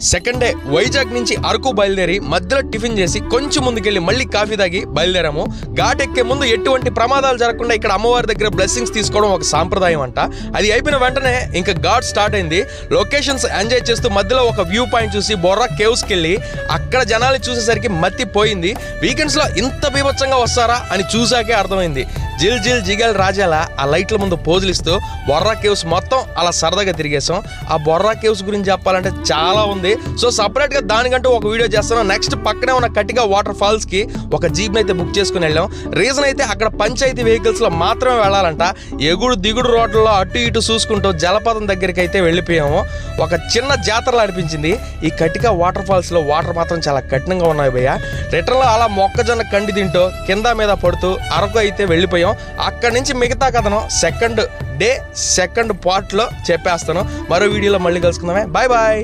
Second day Vizag నుంచి అరకు బయలుదేరి మధ్యలో టిఫిన్ చేసి కొంచెం ముందుకెళ్ళి మళ్ళీ కాఫీ తాగి బయలుదేరాము. ఘాట్ ఎక్కే ముందు ఎటువంటి ప్రమాదాలు జరగకుండా ఇక్కడ అమ్మవారి దగ్గర బ్లెస్సింగ్స్ తీసుకోవడం ఒక సాంప్రదాయం అంట. అది అయిపోయిన వెంటనే ఇంకా ఘాట్ స్టార్ట్ అయింది. లొకేషన్స్ ఎంజాయ్ చేస్తూ మధ్యలో ఒక వ్యూ పాయింట్ చూసి బొర్రా కేవ్స్కి వెళ్ళి అక్కడ జనాలు చూసేసరికి మత్తిపోయింది. వీకెండ్స్లో ఇంత బీభత్సంగా వస్తారా అని చూసాకే అర్థమైంది. జిల్ జిల్ జిగల్ రాజాల ఆ లైట్ల ముందు పోజులు ఇస్తూ బొర్రా కేవ్స్ మొత్తం అలా సరదాగా తిరిగేసాం. ఆ బొర్రా కేవ్స్ గురించి చెప్పాలంటే చాలా ఉంది. సో సపరేట్గా దానికంటూ ఒక వీడియో చేస్తాను. నెక్స్ట్ పక్కనే ఉన్న కట్టిగా వాటర్ ఫాల్స్కి ఒక జీప్ని అయితే బుక్ చేసుకుని వెళ్ళాం. రీజన్ అయితే అక్కడ పంచాయతీ వెహికల్స్లో మాత్రమే వెళ్ళాలంట. ఎగుడు దిగుడు రోడ్లలో అటు ఇటు చూసుకుంటూ జలపాతం దగ్గరికి అయితే వెళ్ళిపోయాము. ఒక చిన్న జాతరలు అనిపించింది. ఈ కట్టిగా వాటర్ ఫాల్స్లో వాటర్ మాత్రం చాలా కఠినంగా ఉన్నాయి భయ్య. రిటర్న్లో అలా మొక్కజొన్న కండి తింటూ కింద మీద పడుతూ అరకు అయితే వెళ్ళిపోయాం. అక్కడి నుంచి మిగతా కథను సెకండ్ డే సెకండ్ పార్ట్లో చెప్పేస్తాను. మరో వీడియోలో మళ్ళీ కలుసుకుందామే. Bye bye.